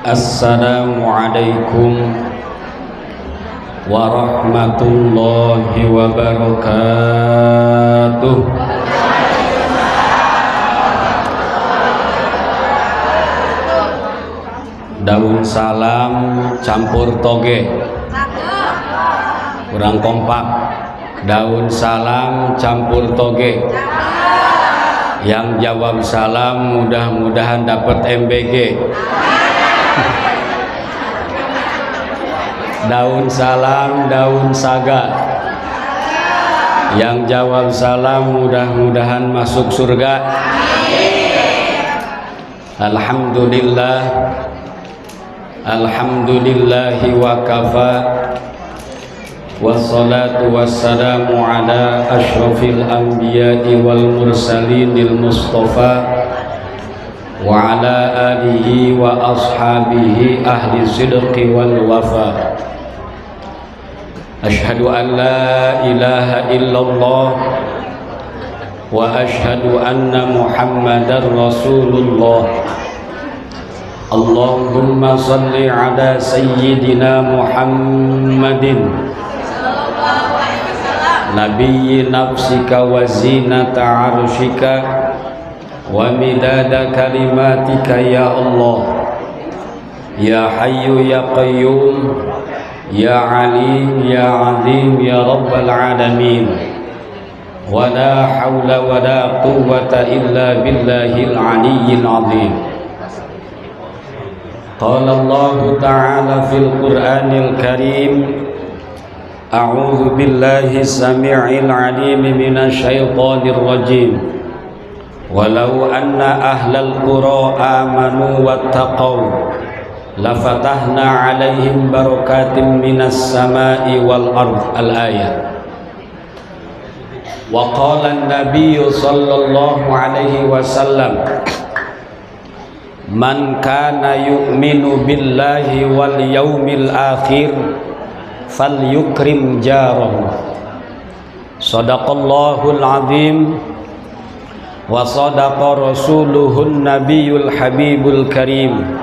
Assalamualaikum warahmatullahi wabarakatuh. Daun salam campur toge, kurang kompak. Daun salam campur toge. Yang jawab salam mudah-mudahan dapat MBG. Daun salam, daun saga. Yang jawab salam mudah-mudahan masuk surga. Alhamdulillah. Alhamdulillahi wa kafa. Wassalatu wassalamu ala ashrafil anbiya'i wal mursalinil mustafa wa ala alihi wa ashabihi ahli sidqi wal wafa. Ashhadu an la ilaha illallah wa ashhadu anna Muhammadar Rasulullah. Allahumma salli ala sayyidina Muhammadin nabiyyi nafsika wa zinata arshika wa midada kalimatika ya Allah. Ya Hayyu ya Qayyum, ya Alim ya Azim ya Rabbal Alamin. Wa la hawla wa la quwwata illa billahil aliyyil azim. Qala Allah Ta'ala fil Qur'anil Karim, A'udzu billahi samii'il 'aliim minasy syaithaanir rajiim. Walau anna ahlal qura amanu wattaqaw lafatahna 'alaihim barakatim minas samaa'i wal ardh. Al-ayah. Wa qala an-nabiy sallallahu alaihi wasallam, man kana yu'minu billahi wal yaumil akhir falyukrim jarahu. Shadaqallahul azim wa sadaqa rasuluhun nabiyul habibul karim.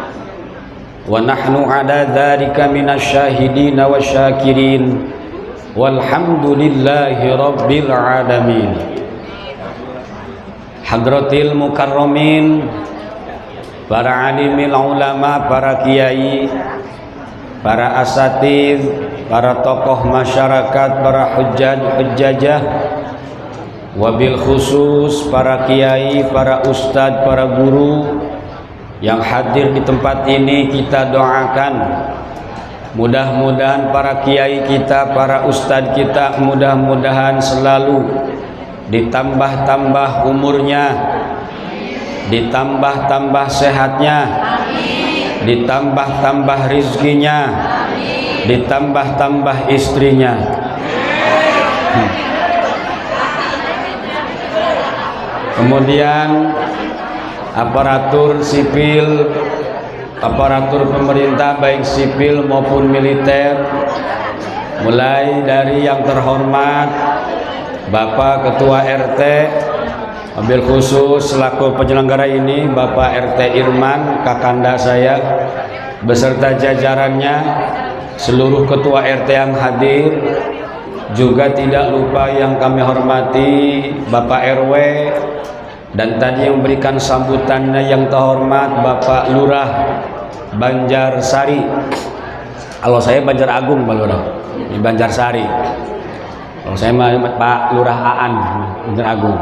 Wa nahnu ala dzalika minasy syahidin wa syakirin walhamdulillahi rabbil alamin. Hadratil mukarramin, para alimil ulama, para kiai, para asatidz, para tokoh masyarakat, para hujjajah, wabil khusus para kiai, para ustadz, para guru yang hadir di tempat ini, kita doakan mudah-mudahan para kiai kita, para ustadz kita, mudah-mudahan selalu ditambah-tambah umurnya, ditambah-tambah sehatnya, ditambah-tambah rizkinya, ditambah-tambah istrinya. Kemudian aparatur sipil, aparatur pemerintah baik sipil maupun militer, mulai dari yang terhormat Bapak Ketua RT, wabil khusus selaku penyelenggara ini Bapak RT Irman, kakanda saya, beserta jajarannya, seluruh ketua RT yang hadir, juga tidak lupa yang kami hormati Bapak RW, dan tadi yang memberikan sambutannya yang terhormat Bapak Lurah Banjarsari. Kalau saya Banjar Agung, Pak Lurah di Banjarsari. Kalau saya Pak Lurah Aan Banjar Agung.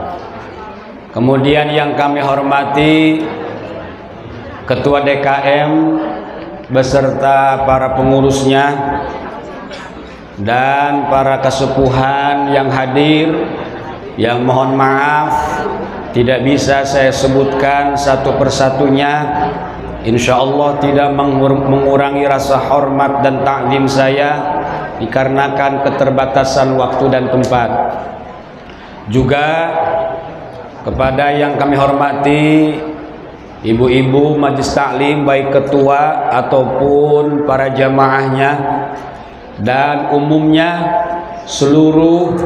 Kemudian yang kami hormati Ketua DKM beserta para pengurusnya dan para kesepuhan yang hadir, yang mohon maaf tidak bisa saya sebutkan satu persatunya. Insya Allah tidak mengurangi rasa hormat dan takzim saya dikarenakan keterbatasan waktu dan tempat. Juga kepada yang kami hormati ibu-ibu majelis taklim, baik ketua ataupun para jamaahnya, dan umumnya seluruh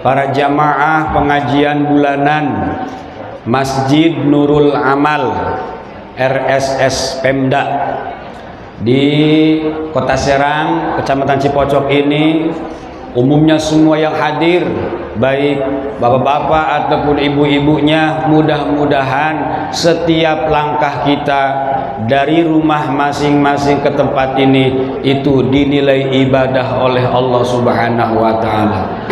para jamaah pengajian bulanan Masjid Nurul Amal RSS Pemda. Di Kota Serang, Kecamatan Cipocok ini umumnya semua yang hadir, baik bapak-bapak ataupun ibu-ibunya, mudah-mudahan setiap langkah kita dari rumah masing-masing ke tempat ini itu dinilai ibadah oleh Allah Subhanahu wa taala.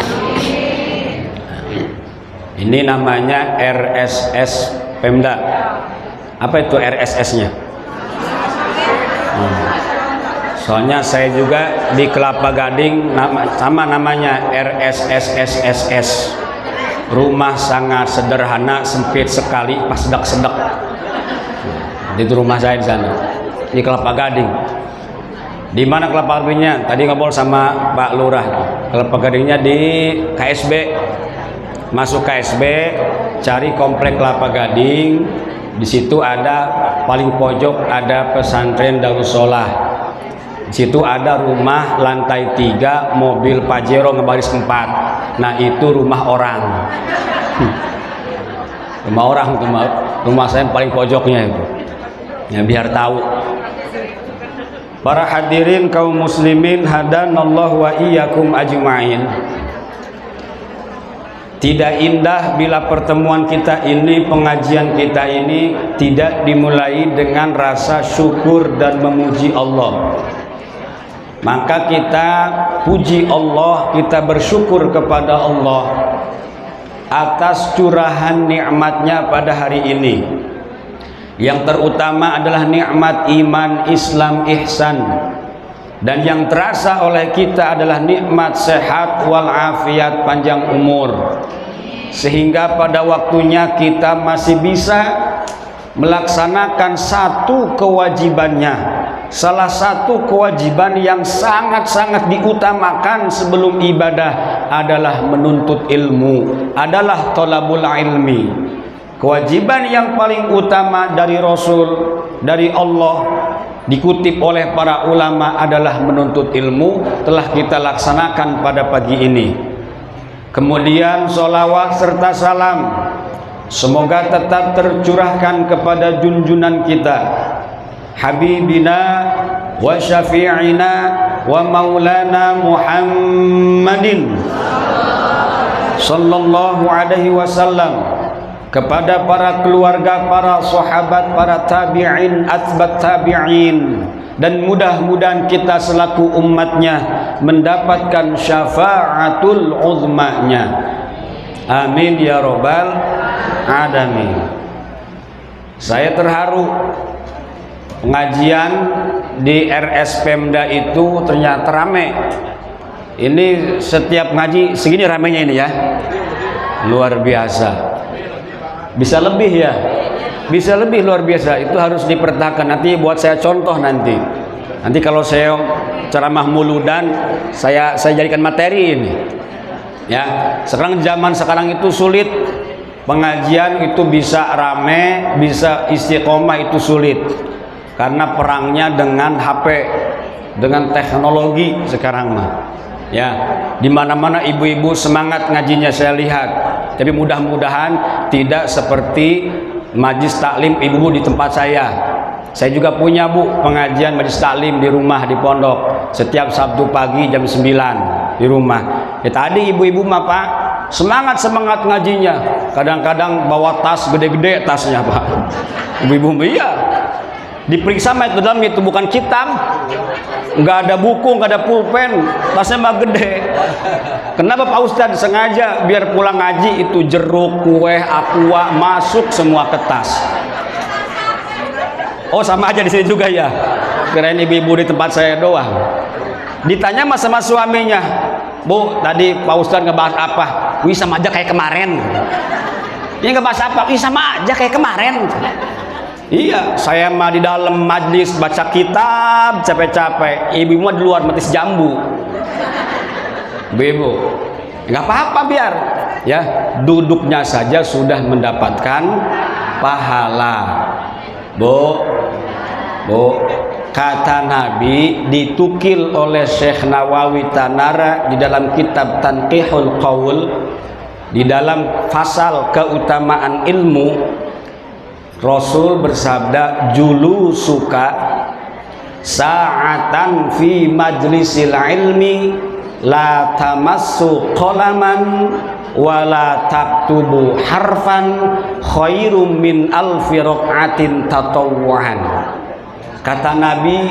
Ini namanya RSS Pemda. Apa itu RSS-nya? Soalnya saya juga di Kelapa Gading sama namanya RSSSSS. Rumah sangat sederhana, sempit sekali, pas sedak-sedak. Itu rumah saya di sana, di Kelapa Gading. Di mana Kelapa Gadingnya? Tadi ngobrol sama Pak Lurah. Kelapa Gadingnya di KSB. Masuk KSB, cari komplek Kelapa Gading. Di situ ada paling pojok ada pesantren Darussolah. Di situ ada rumah lantai 3, mobil Pajero ngebaris 4. Nah itu rumah orang. Rumah orang, rumah saya paling pojoknya itu. Ya biar tahu. Para hadirin kaum muslimin hadanallahu wa iyyakum ajma'in. Tidak indah bila pertemuan kita ini, pengajian kita ini tidak dimulai dengan rasa syukur dan memuji Allah. Maka kita puji Allah, kita bersyukur kepada Allah atas curahan nikmatnya pada hari ini. Yang terutama adalah nikmat iman, Islam, ihsan. Dan yang terasa oleh kita adalah nikmat sehat wal afiat, panjang umur. Sehingga pada waktunya kita masih bisa melaksanakan satu kewajibannya. Salah satu kewajiban yang sangat-sangat diutamakan sebelum ibadah adalah menuntut ilmu, adalah thalabul ilmi. Kewajiban yang paling utama dari Rasul, dari Allah, dikutip oleh para ulama adalah menuntut ilmu, telah kita laksanakan pada pagi ini. Kemudian sholawat serta salam semoga tetap tercurahkan kepada junjunan kita, Habibina wa syafi'ina wa maulana Muhammadin sallallahu alaihi wasallam, kepada para keluarga, para sahabat, para tabi'in, atbat tabi'in, dan mudah-mudahan kita selaku umatnya mendapatkan syafaatul uzmanya. Amin ya rabbal alamin. Saya terharu, pengajian di RS Pemda itu ternyata rame. Ini setiap ngaji segini ramenya ini ya, luar biasa. Bisa lebih ya, bisa lebih, luar biasa. Itu harus dipertahankan. Nanti buat saya contoh nanti kalau saya ceramah muludan, saya jadikan materi ini ya. Sekarang zaman sekarang itu sulit, pengajian itu bisa rame, bisa istiqomah itu sulit karena perangnya dengan HP, dengan teknologi sekarang mah ya. Dimana-mana ibu-ibu semangat ngajinya saya lihat. Tapi mudah-mudahan tidak seperti majlis taklim ibu-ibu di tempat saya. Saya juga punya Bu pengajian majlis taklim di rumah, di pondok, setiap Sabtu pagi jam 9 di rumah. Ya, tadi ibu-ibu mah Pak semangat ngajinya. Kadang-kadang bawa tas gede-gede tasnya Pak. Ibu-ibu iya. Diperiksa mah itu dalam itu bukan kitab, nggak ada buku, nggak ada pulpen, tasnya mah gede. Kenapa Pak Ustadz? Sengaja biar pulang ngaji itu jeruk, kue, aqua masuk semua ke tas. Oh sama aja di sini juga ya. Kirain ibu-ibu di tempat saya doang. Ditanya mas sama suaminya, Bu tadi Pak Ustadz ngebahas apa? Wih sama aja kayak kemarin. Ini ngebahas apa? Wih sama aja kayak kemarin. Iya, saya mah di dalam majlis baca kitab capek-capek, ibu mah di luar metis jambu. Ibu, nggak apa-apa biar, ya duduknya saja sudah mendapatkan pahala. Bu, kata Nabi ditukil oleh Syekh Nawawi Tanara di dalam kitab Tanqihul Qaul, di dalam fasal keutamaan ilmu. Rasul bersabda, julu suka sa'atan fi majlisil ilmi la tamassu qalaman wala taktubu harfan khairum min alfi rak'atin tatawwu'an. Kata Nabi,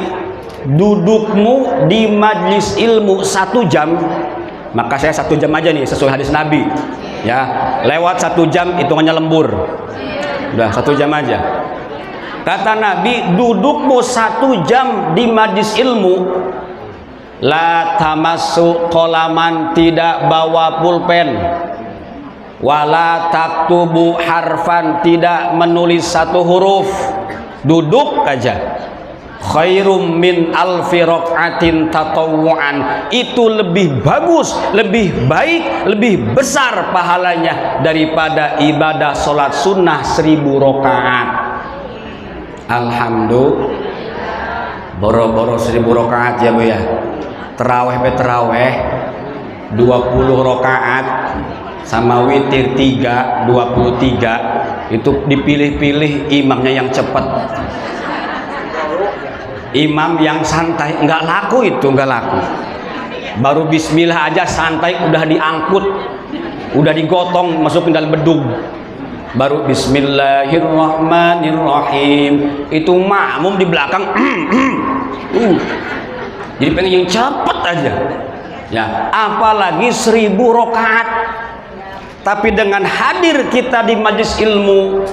dudukmu di majlis ilmu 1 jam, maka saya 1 jam aja nih sesuai hadis Nabi ya, lewat 1 jam hitungannya lembur, udah 1 jam aja. Kata Nabi, dudukmu 1 jam di majlis ilmu, la tamassu qalaman, tidak bawa pulpen, wala taktubu harfan, tidak menulis 1 huruf, duduk aja. Khairum min alfi rak'atin tatawwu'an, itu lebih bagus, lebih baik, lebih besar pahalanya daripada ibadah sholat sunnah 1000 rakaat. Alhamdulillah, boro-boro 1000 rakaat ya Bu ya. Terawih 20 rakaat sama witir 3 23, itu dipilih-pilih imamnya yang cepat. Imam yang santai nggak laku, itu nggak laku. Baru bismillah aja santai udah diangkut, udah digotong masukin dalam bedug. Baru bismillahirrahmanirrahim, itu makmum di belakang jadi pengen yang cepet aja ya, apalagi 1000 rakaat. Tapi dengan hadir kita di majlis ilmu,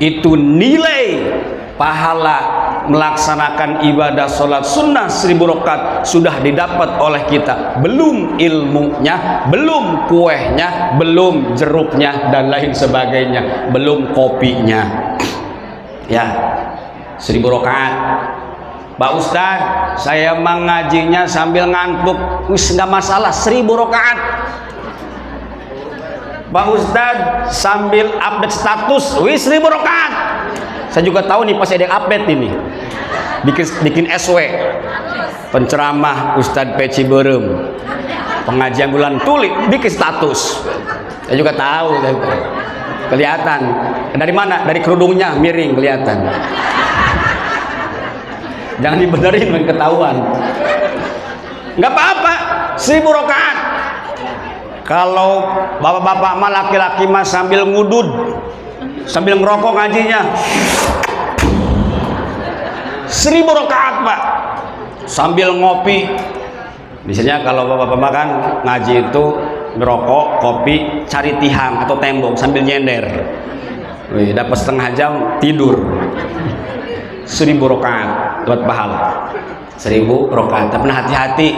itu nilai pahala melaksanakan ibadah sholat sunnah 1000 rakaat sudah didapat oleh kita. Belum ilmunya, belum kuehnya, belum jeruknya dan lain sebagainya, belum kopinya ya. 1000 rakaat. Pak Ustadz, saya mengajinya sambil ngantuk, wis nggak masalah, 1000 rakaat. Pak Ustadz, sambil update status, wis 1000 rakaat. Saya juga tahu nih pas ada yang update ini, bikin SW, penceramah Ustadz Peci Berem, pengajian bulan tulik, bikin status. Saya juga tahu, kelihatan. Dari mana? Dari kerudungnya miring kelihatan. Jangan dibenerin, ketahuan. Nggak apa-apa, 1000 rakaat. Kalau bapak-bapak mah, laki-laki mah sambil ngudud, sambil ngerokok ngajinya, 1000 rakaat Pak. Sambil ngopi, biasanya kalau bapak-bapak kan ngaji itu ngerokok, kopi, cari tihang atau tembok sambil nyender. Wih, dapat setengah jam tidur. 1000 rakaat buat pahala. 1000 rakaat. Tapi hati-hati,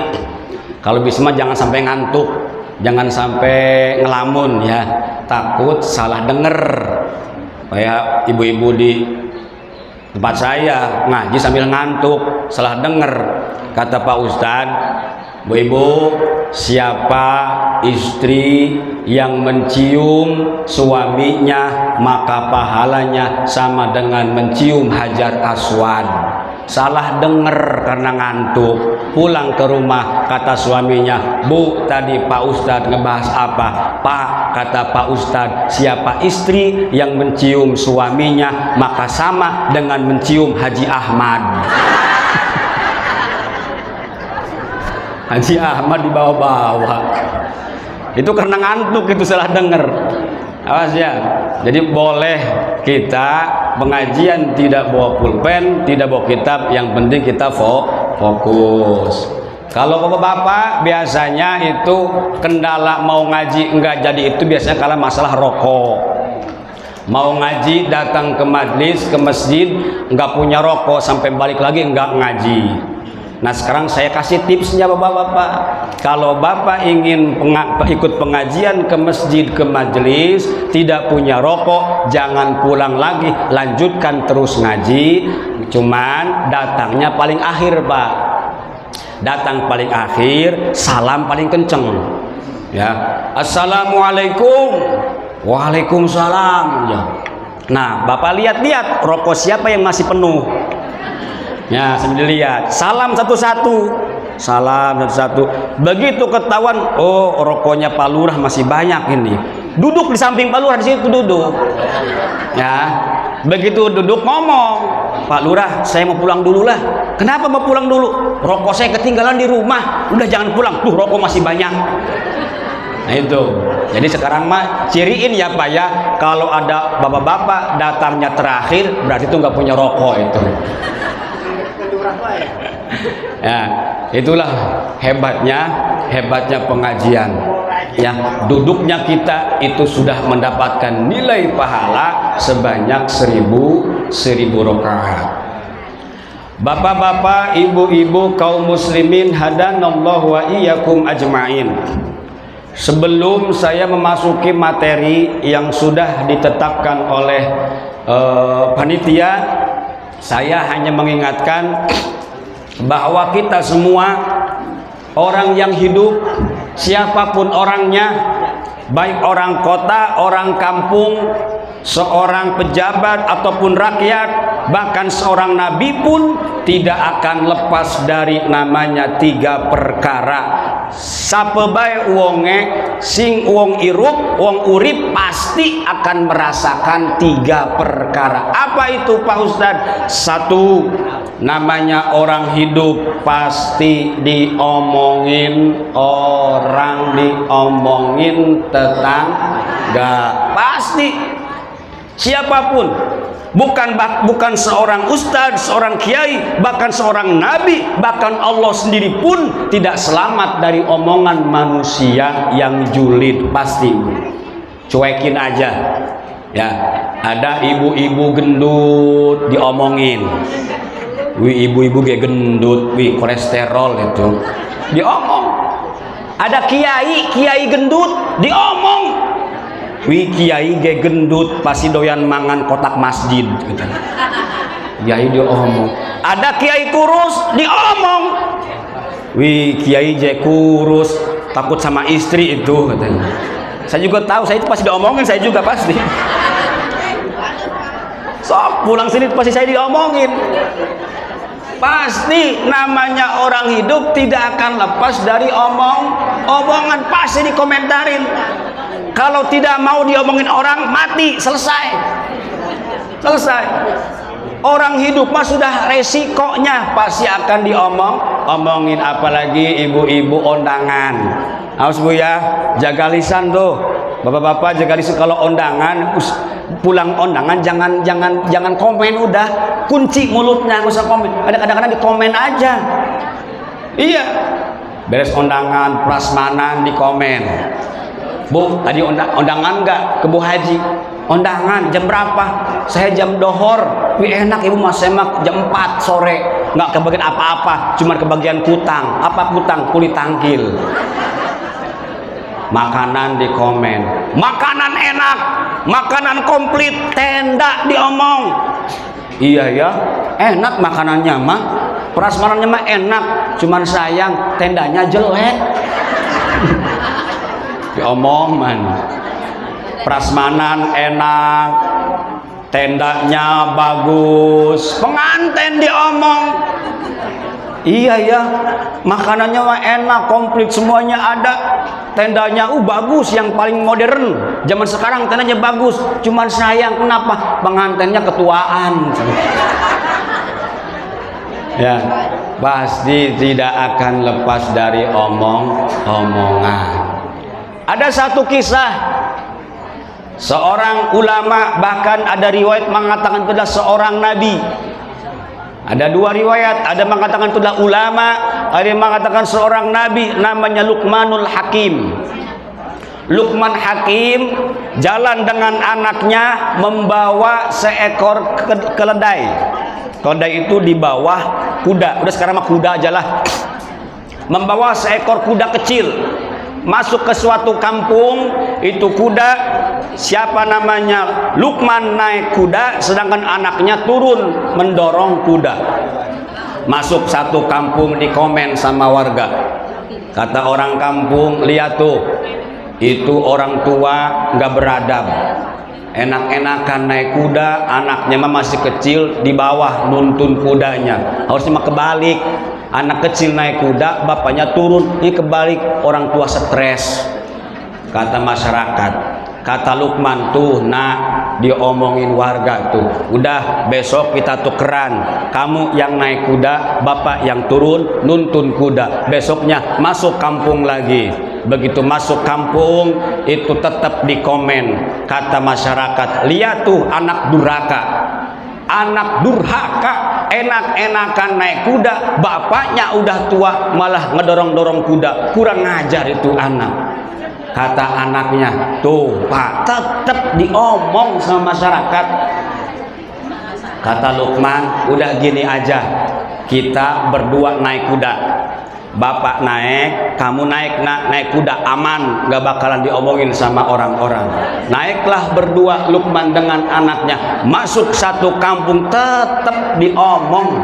kalau bisa mah jangan sampai ngantuk, jangan sampai ngelamun ya, takut salah denger. Kayak ibu-ibu di tempat saya ngaji sambil ngantuk, salah denger. Kata Pak Ustadz, Bu-ibu, siapa istri yang mencium suaminya maka pahalanya sama dengan mencium Hajar Aswad. Salah denger karena ngantuk, pulang ke rumah kata suaminya, Bu, tadi Pak Ustadz ngebahas apa? Pak, kata Pak Ustadz, siapa istri yang mencium suaminya maka sama dengan mencium Haji Ahmad. Haji Ahmad di bawah-bawah. Itu karena ngantuk, itu salah denger. Awas ya. Jadi boleh kita pengajian tidak bawa pulpen, tidak bawa kitab, yang penting kita fokus. Kalau bapak-bapak biasanya itu kendala mau ngaji enggak jadi itu biasanya kalau masalah rokok. Mau ngaji datang ke majlis, ke masjid, enggak punya rokok sampai balik lagi enggak ngaji. Nah sekarang saya kasih tipsnya bapak-bapak. Kalau bapak ingin ikut pengajian ke masjid, ke majelis, tidak punya rokok, jangan pulang lagi, lanjutkan terus ngaji. Cuman datangnya paling akhir Pak. Datang paling akhir, salam paling kenceng. Ya, Assalamualaikum. Waalaikumsalam. Ya. Nah bapak lihat-lihat rokok siapa yang masih penuh. Ya, sambil dilihat, salam satu-satu, salam satu-satu. Begitu ketahuan, oh rokoknya Pak Lurah masih banyak ini, duduk di samping Pak Lurah, di situ duduk. Ya, begitu duduk ngomong, Pak Lurah, saya mau pulang dulu lah. Kenapa mau pulang dulu? Rokok saya ketinggalan di rumah. Udah jangan pulang, tuh rokok masih banyak. Nah itu, jadi sekarang mah ciriin ya Pak ya, kalau ada bapak-bapak datangnya terakhir, berarti itu nggak punya rokok itu. Ya, itulah hebatnya pengajian. Ya, duduknya kita itu sudah mendapatkan nilai pahala sebanyak 1000 rakaat. Bapak-bapak, ibu-ibu, kaum muslimin hadanallahu wa iyyakum ajmain. Sebelum saya memasuki materi yang sudah ditetapkan oleh panitia, saya hanya mengingatkan bahwa kita semua orang yang hidup, siapapun orangnya, baik orang kota, orang kampung, seorang pejabat ataupun rakyat, bahkan seorang nabi pun tidak akan lepas dari namanya 3 perkara. Sapa bae wonge sing wong irup wong urip pasti akan merasakan 3 perkara. Apa itu Pak Ustadz? 1, namanya orang hidup pasti diomongin orang, diomongin tetangga, pasti. Siapapun, bukan seorang ustadz, seorang kiai, bahkan seorang nabi, bahkan Allah sendiri pun tidak selamat dari omongan manusia yang julid. Pasti cuekin aja ya. Ada ibu-ibu gendut diomongin, wih ibu-ibu kayak gendut, wih kolesterol itu diomong. Ada kiai gendut diomong, wih kiai ge gendut pasti doyan mangan kotak masjid gitu. Kiai diomong. Ada kiai kurus diomong, wih kiai je kurus takut sama istri itu katanya. Saya juga tahu, saya itu pasti diomongin, saya juga pasti. Sok pulang sini pasti saya diomongin. Pasti namanya orang hidup tidak akan lepas dari omongan, pasti dikomentarin. Kalau tidak mau diomongin orang, mati, selesai. Orang hidup mah sudah resikonya pasti akan diomongin, apalagi ibu-ibu ondangan. Awas Bu ya, jaga lisan tuh. Bapak-bapak jaga lisan kalau ondangan, pulang ondangan jangan komen, udah kunci mulutnya, nggak usah komen. Ada kadang-kadang di komen aja. Iya. Beres ondangan, prasmanan di komen. Bu, tadi undangan nggak ke Bu Haji? Undangan jam berapa? Saya jam dohor. Wih enak ibu mas, saya mah jam 4 sore. Nggak kebagian apa-apa, cuma kebagian kutang. Apa kutang? Kulit tangkil. Makanan di komen. Makanan enak, makanan komplit, tenda diomong. Iya ya, enak makanannya mah, prasmanannya mah enak, cuman sayang tendanya jelek. Diomong man, prasmanan enak, tendanya bagus, pengantin diomong. Iya ya, makanannya mah enak, komplit, semuanya ada, tendanya bagus, yang paling modern zaman sekarang tendanya bagus, cuman sayang kenapa pengantinnya ketuaan. Ya, pasti tidak akan lepas dari omongan. Ada satu kisah, seorang ulama, bahkan ada riwayat mengatakan itu adalah seorang nabi. Ada 2 riwayat, ada mengatakan itu adalah ulama, ada yang mengatakan seorang nabi, namanya Luqmanul Hakim. Luqman Hakim jalan dengan anaknya membawa seekor keledai. Keledai itu di bawah kuda, udah sekarang mah kuda aja lah. Membawa seekor kuda kecil masuk ke suatu kampung. Itu kuda, siapa namanya, Luqman naik kuda, sedangkan anaknya turun mendorong kuda. Masuk satu kampung, di komen sama warga. Kata orang kampung, lihat tuh, itu orang tua nggak beradab, enak-enakan naik kuda, anaknya mah masih kecil di bawah nuntun kudanya. Harusnya mah kebalik, anak kecil naik kuda, bapaknya turun. Ini kebalik, orang tua stres. Kata masyarakat, Kata Luqman, tuh nak, diomongin warga tuh, udah besok kita tukeran, kamu yang naik kuda, bapak yang turun nuntun kuda. Besoknya masuk kampung lagi. Begitu masuk kampung itu tetap dikomen, kata masyarakat, lihat tuh anak durhaka, anak durhaka, enak-enakan naik kuda, bapaknya udah tua malah ngedorong-dorong kuda, kurang ngajar itu anak. Kata anaknya, tuh pak, tetap diomong sama masyarakat. Kata Luqman, udah gini aja, kita berdua naik kuda, bapak naik, kamu naik, naik kuda aman, gak bakalan diomongin sama orang-orang. Naiklah berdua Luqman dengan anaknya, masuk satu kampung tetap diomong.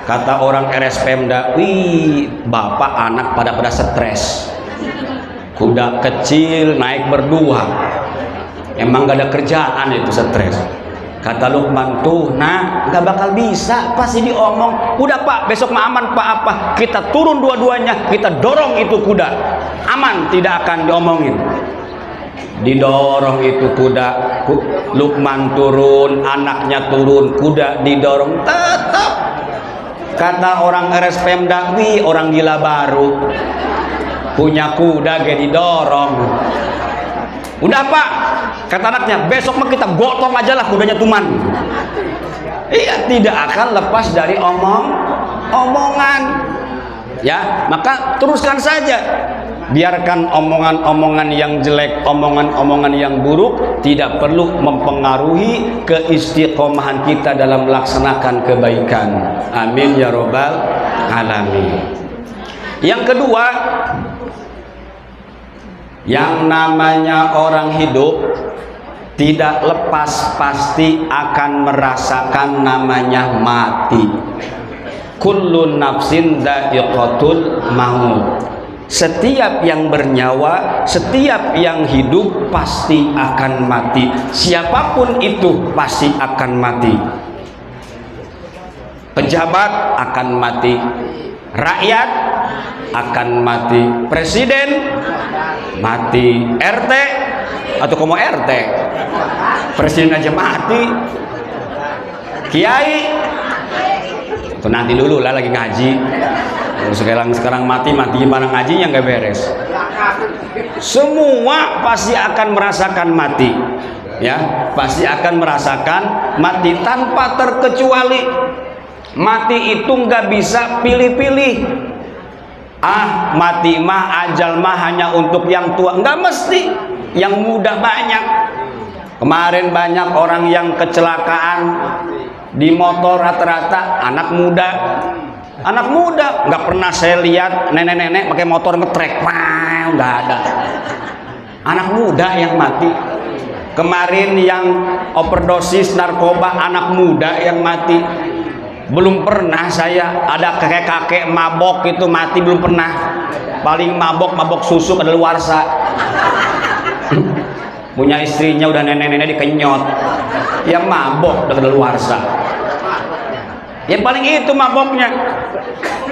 Kata orang RSPMda, wih bapak anak pada stres, kuda kecil naik berdua, emang gak ada kerjaan itu stres. Kata Luqman, tuh nah gak bakal bisa, pasti diomong. Udah pak, besok mah aman pak, apa kita turun dua-duanya, kita dorong itu kuda, aman, tidak akan diomongin. Didorong itu kuda, Luqman turun, anaknya turun, kuda didorong tetap. Kata orang RSPMda, wih orang gila baru, punya kuda gak didorong. Udah pak, kata anaknya, besok mah kita gotong aja lah kudanya Tuman. Iya, tidak akan lepas dari omongan. Ya, maka teruskan saja. Biarkan omongan-omongan yang jelek, omongan-omongan yang buruk tidak perlu mempengaruhi keistiqomahan kita dalam melaksanakan kebaikan. Amin ya robbal alamin. Yang kedua, yang namanya orang hidup tidak lepas pasti akan merasakan namanya mati. Kullu nafsin dha'iqatul maut. Setiap yang bernyawa, setiap yang hidup pasti akan mati. Siapapun itu pasti akan mati. Pejabat akan mati, rakyat akan mati, presiden mati, RT atau komo RT, presiden aja mati, kiai itu nanti dulu lah lagi ngaji. Sekarang mati gimana ngajinya nggak beres. Semua pasti akan merasakan mati, ya pasti akan merasakan mati tanpa terkecuali. Mati itu nggak bisa pilih-pilih. Ah, mati mah, ajal mah hanya untuk yang tua, nggak mesti. Yang muda banyak. Kemarin banyak orang yang kecelakaan di motor, rata-rata anak muda. Anak muda, nggak pernah saya lihat nenek-nenek pakai motor ngetrek, nggak ada. Anak muda yang mati. Kemarin yang overdosis narkoba, anak muda yang mati. Belum pernah saya ada kakek-kakek mabok itu mati, belum pernah. Paling mabok susu kadaluarsa. Punya istrinya udah nenek-nenek dikenyot, ya mabok udah kadaluarsa. Yang paling itu maboknya.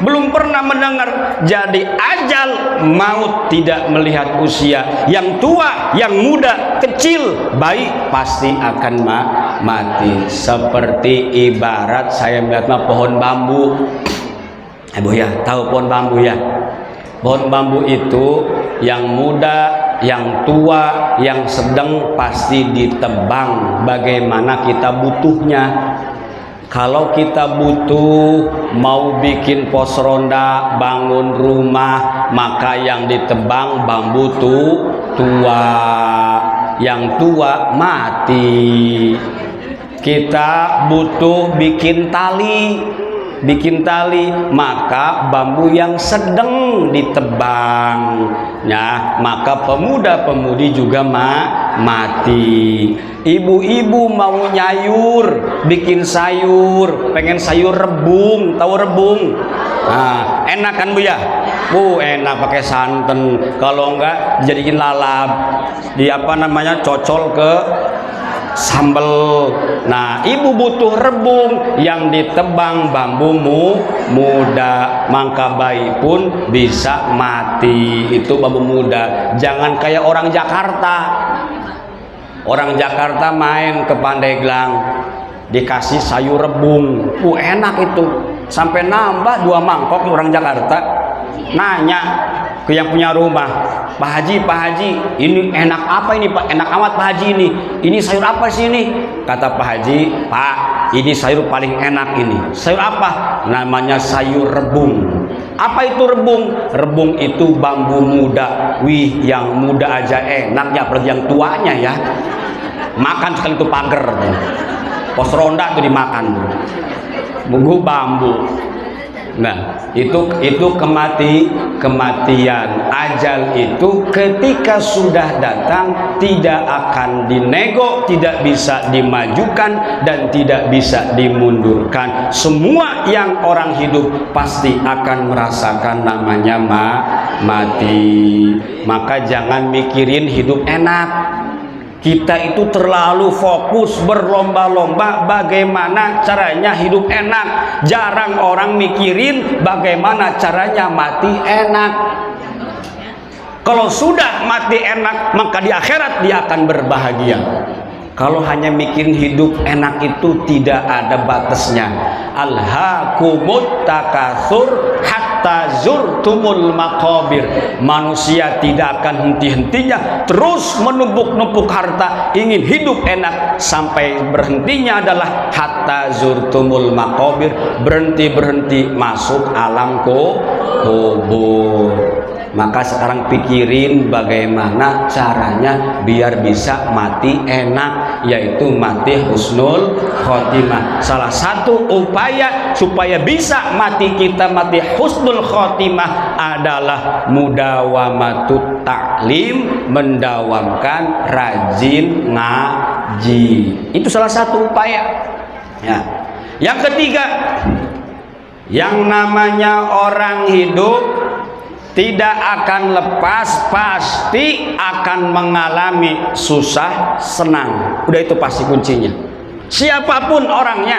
Belum pernah mendengar. Jadi ajal maut tidak melihat usia. Yang tua, yang muda, kecil, bayi pasti akan mati. Seperti ibarat saya melihat pohon bambu. Bu ya, tahu pohon bambu ya? Pohon bambu itu yang muda, yang tua, yang sedang pasti ditebang bagaimana kita butuhnya. Kalau kita butuh mau bikin pos ronda, bangun rumah, maka yang ditebang bambu tua, yang tua mati. Kita butuh bikin tali, maka bambu yang sedang ditebang, ya maka pemuda-pemudi juga mati. Ibu-ibu mau nyayur, bikin sayur, pengen sayur rebung, tahu rebung? Nah, enak kan Bu ya? Bu, enak pakai santan. Kalau enggak dijadiin lalap, di cocol ke sambal. Nah, ibu butuh rebung yang ditebang bambumu muda, maka bayi pun bisa mati. Itu bambu muda. Jangan kayak orang Jakarta Orang Jakarta main ke Pandeglang, dikasih sayur rebung, enak itu, sampai nambah 2 mangkok. Orang Jakarta nanya ke yang punya rumah, Pak Haji, ini enak apa ini Pak? Enak amat Pak Haji ini sayur apa sih ini? Kata Pak Haji, Pak, ini sayur paling enak ini. Sayur apa? Namanya sayur rebung. Apa itu rebung? Rebung itu bambu muda. Wih, yang muda aja enak ya, apalagi yang tuanya ya. Makan sekali itu pager. Pos ronda itu dimakan. Bumbu bambu. Nah, itu kematian. Ajal itu ketika sudah datang tidak akan dinego, tidak bisa dimajukan dan tidak bisa dimundurkan. Semua yang orang hidup pasti akan merasakan namanya mati. Maka jangan mikirin hidup enak. Kita itu terlalu fokus berlomba-lomba bagaimana caranya hidup enak. Jarang orang mikirin bagaimana caranya mati enak. Kalau sudah mati enak, maka di akhirat dia akan berbahagia. Kalau hanya mikirin hidup enak itu tidak ada batasnya. Alhaakumut takatsur hatta zurtumul maqabir. Manusia tidak akan henti-hentinya terus menumpuk-numpuk harta, ingin hidup enak sampai berhentinya adalah hatta zurtumul maqabir, berhenti masuk alam kubur. Maka sekarang pikirin bagaimana caranya biar bisa mati enak, yaitu mati husnul khotimah. Salah satu upaya supaya bisa mati husnul khotimah adalah mudawamatut taklim, mendawamkan rajin ngaji. Itu salah satu upaya. Ya. Yang ketiga, yang namanya orang hidup tidak akan lepas, pasti akan mengalami susah senang. Udah itu pasti kuncinya. Siapapun orangnya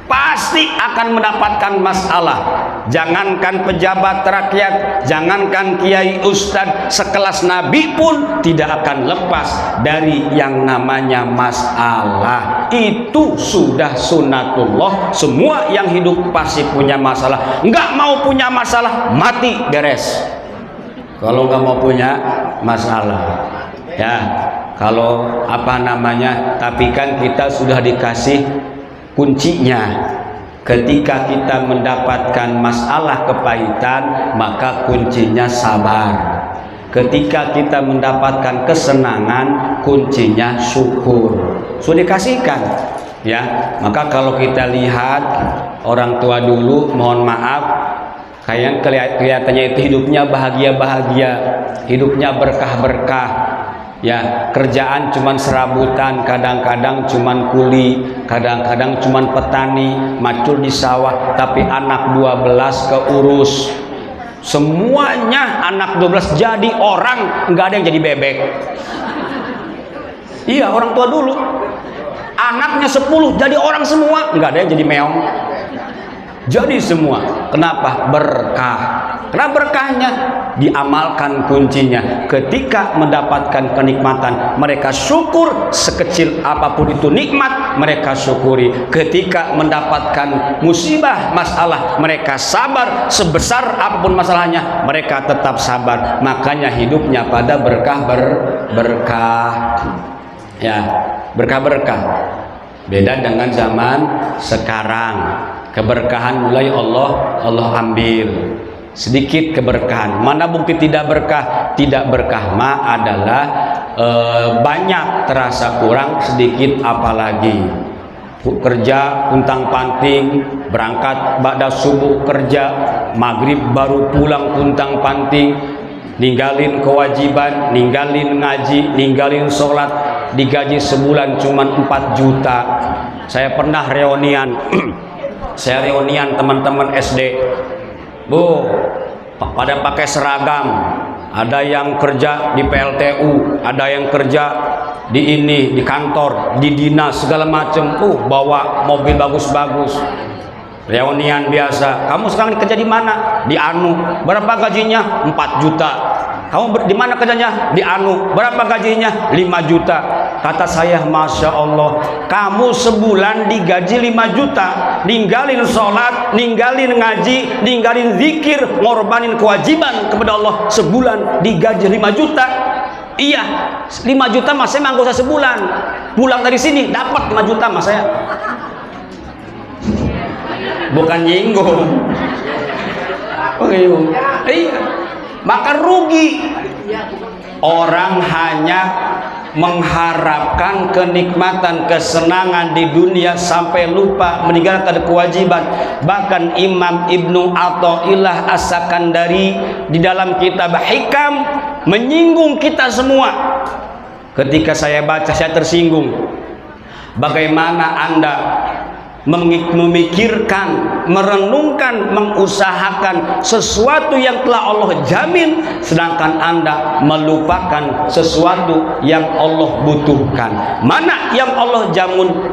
pasti akan mendapatkan masalah. Jangankan pejabat rakyat, jangankan kiai ustadz sekelas nabi pun tidak akan lepas dari yang namanya masalah. Itu sudah sunnatullah. Semua yang hidup pasti punya masalah. Nggak mau punya masalah, mati beres. Kalau nggak mau punya masalah, ya kalau tapi kan kita sudah dikasih kuncinya. Ketika kita mendapatkan masalah kepahitan, maka kuncinya sabar. Ketika kita mendapatkan kesenangan, kuncinya syukur. Sudah dikasihkan, ya. Maka kalau kita lihat orang tua dulu, mohon maaf, kayak kelihatannya itu hidupnya bahagia-bahagia, hidupnya berkah-berkah. Ya, kerjaan cuman serabutan, kadang-kadang cuman kuli, kadang-kadang cuman petani, macul di sawah, tapi anak 12 keurus. Semuanya anak 12 jadi orang, nggak ada yang jadi bebek. Iya, orang tua dulu. Anaknya 10 jadi orang semua, nggak ada yang jadi meong. Jadi semua. Kenapa? Berkah. Karena berkahnya diamalkan kuncinya. Ketika mendapatkan kenikmatan, mereka syukur. Sekecil apapun itu nikmat, mereka syukuri. Ketika mendapatkan musibah, masalah, mereka sabar. Sebesar apapun masalahnya, mereka tetap sabar. Makanya hidupnya pada berkah. Ya, berkah-berkah. Beda dengan zaman sekarang. Keberkahan mulai Allah ambil. Sedikit keberkahan. Mana bukti tidak berkah? Tidak berkah mah adalah banyak terasa kurang, sedikit apalagi. Kerja puntang panting, berangkat ba'da subuh kerja, maghrib baru pulang puntang panting, ninggalin kewajiban, ninggalin ngaji, ninggalin sholat, digaji sebulan cuma 4 juta. Saya pernah reunian teman-teman SD. Bu, pada pakai seragam. Ada yang kerja di PLTU, ada yang kerja di kantor, di dinas segala macam. Bawa mobil bagus-bagus. Reunian biasa. Kamu sekarang kerja di mana? Di Anu. Berapa gajinya? 4 juta. Kamu di mana kerjanya? Di Anu. Berapa gajinya? 5 juta. Kata saya, Masya Allah, kamu sebulan digaji 5 juta, ninggalin sholat, ninggalin ngaji, ninggalin zikir, ngorbanin kewajiban kepada Allah, sebulan digaji 5 juta. Iya, 5 juta mas saya mah gak usah sebulan, pulang dari sini dapat 5 juta mas saya. Bukan nyinggung. Iya, maka rugi. Orang hanya mengharapkan kenikmatan, kesenangan di dunia sampai lupa meninggalkan kewajiban. Bahkan Imam Ibnu Athaillah As-Sakandari di dalam kitab Hikam menyinggung kita semua. Ketika saya baca, saya tersinggung. Bagaimana Anda memikirkan, merenungkan, mengusahakan sesuatu yang telah Allah jamin, sedangkan Anda melupakan sesuatu yang Allah butuhkan. Mana yang Allah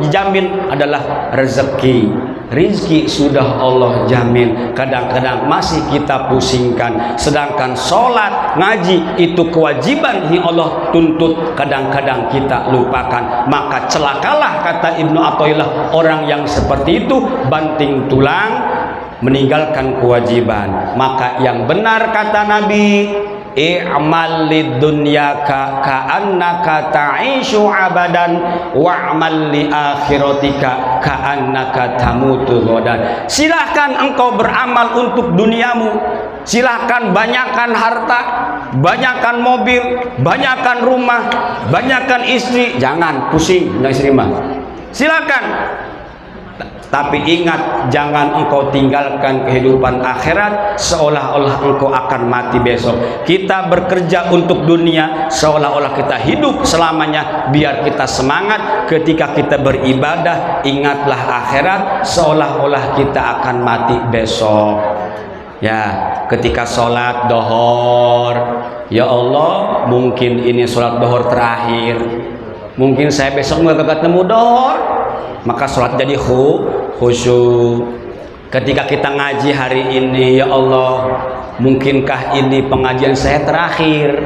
jamin adalah rezeki. Rizki sudah Allah jamin, kadang-kadang masih kita pusingkan. Sedangkan sholat, ngaji itu kewajiban yang Allah tuntut, kadang-kadang kita lupakan. Maka celakalah, kata Ibnu Athaillah, orang yang seperti itu banting tulang, meninggalkan kewajiban. Maka yang benar kata Nabi, i'mal lid dunyaka ka'annaka ta'ishu abadan wa'mal li akhiratika ka'annaka tamutu ghadan. Silahkan engkau beramal untuk duniamu, silahkan banyakkan harta, banyakkan mobil, banyakkan rumah, banyakkan istri, jangan pusing dengan istri mah, silakan. Tapi ingat, jangan engkau tinggalkan kehidupan akhirat seolah-olah engkau akan mati besok. Kita bekerja untuk dunia seolah-olah kita hidup selamanya, biar kita semangat. Ketika kita beribadah, ingatlah akhirat seolah-olah kita akan mati besok. Ya, ketika sholat dohor, ya Allah, mungkin ini sholat dohor terakhir, mungkin saya besok nggak ketemu dohor, maka sholat jadi khusyuk. Ketika kita ngaji hari ini, ya Allah, mungkinkah ini pengajian saya terakhir,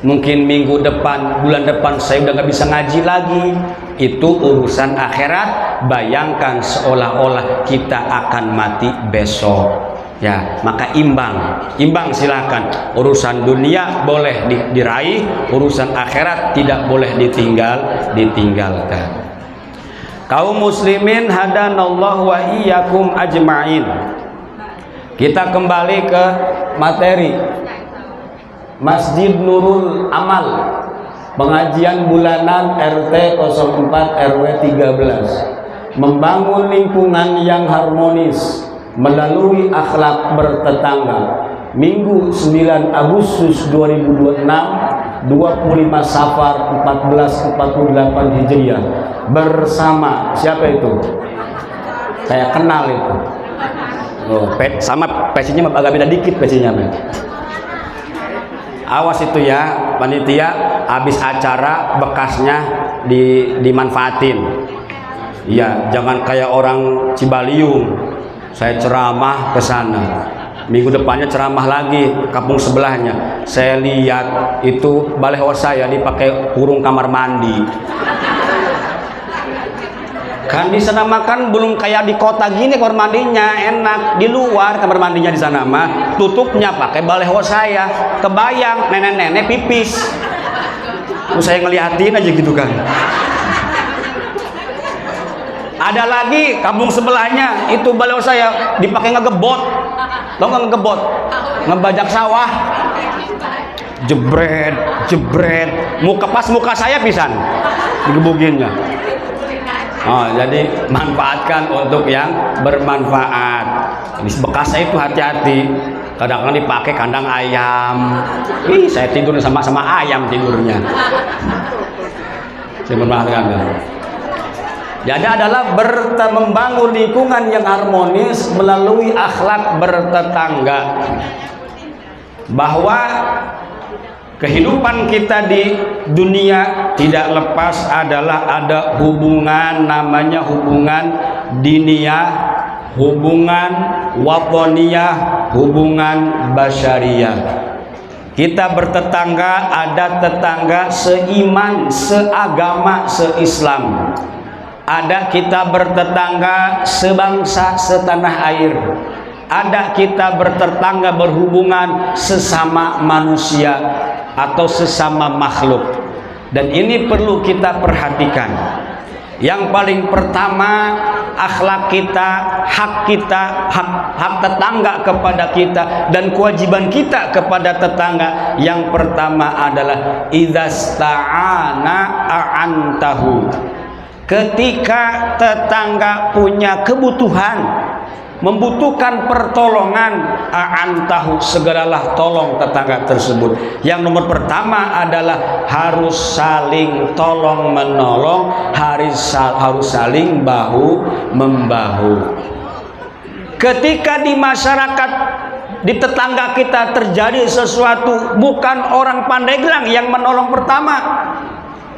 mungkin minggu depan, bulan depan saya udah nggak bisa ngaji lagi. Itu urusan akhirat. Bayangkan seolah-olah kita akan mati besok. Ya, maka imbang silakan. Urusan dunia boleh diraih, urusan akhirat tidak boleh ditinggalkan. Kaum muslimin hadanallahu wa iyyakum ajma'in. Kita kembali ke materi Masjid Nurul Amal, pengajian bulanan RT 04 RW 13, membangun lingkungan yang harmonis melalui akhlak bertetangga. Minggu 9 Agustus 2026, 25 Safar 1448 Hijriah, bersama siapa itu? Saya kenal itu. Oh, sama pesinya agak beda dikit pesinya. Awas itu ya, panitia, habis acara bekasnya dimanfaatin. Iya, jangan kayak orang Cibaliung. Saya ceramah ke sana, minggu depannya ceramah lagi kampung sebelahnya. Saya lihat itu baleho saya dipakai kurung kamar mandi. Kan di sana makan belum kayak di kota gini kamar mandinya enak. Di luar kamar mandinya di sana mah tutupnya pakai baleho saya. Kebayang nenek-nenek pipis. Saya ngeliatin aja gitu kan. Ada lagi kampung sebelahnya itu baleho saya dipakai ngegebot. Tau nggak ngegebot? Ngebajak sawah. Jebret, muka saya pisan digebukinnya. Oh, jadi manfaatkan untuk yang bermanfaat. Ini bekas saya itu hati-hati. Kadang-kadang dipakai kandang ayam. Saya tidur sama ayam tidurnya. Saya bermanfaatkan. Jadi adalah membangun lingkungan yang harmonis melalui akhlak bertetangga. Bahwa kehidupan kita di dunia tidak lepas adalah ada hubungan, namanya hubungan diniyah, hubungan watoniyah, hubungan basyariyah. Kita bertetangga, ada tetangga seiman, seagama, seislam. Ada kita bertetangga sebangsa, setanah air. Ada kita bertetangga berhubungan sesama manusia atau sesama makhluk. Dan ini perlu kita perhatikan. Yang paling pertama, akhlak kita, hak tetangga kepada kita dan kewajiban kita kepada tetangga. Yang pertama adalah idzasta'ana a'antahu. Ketika tetangga punya kebutuhan, membutuhkan pertolongan, a'antahu, segeralah tolong tetangga tersebut. Yang nomor pertama adalah harus saling tolong menolong, harus saling bahu membahu. Ketika di masyarakat, di tetangga kita terjadi sesuatu, bukan orang Pandeglang yang menolong pertama,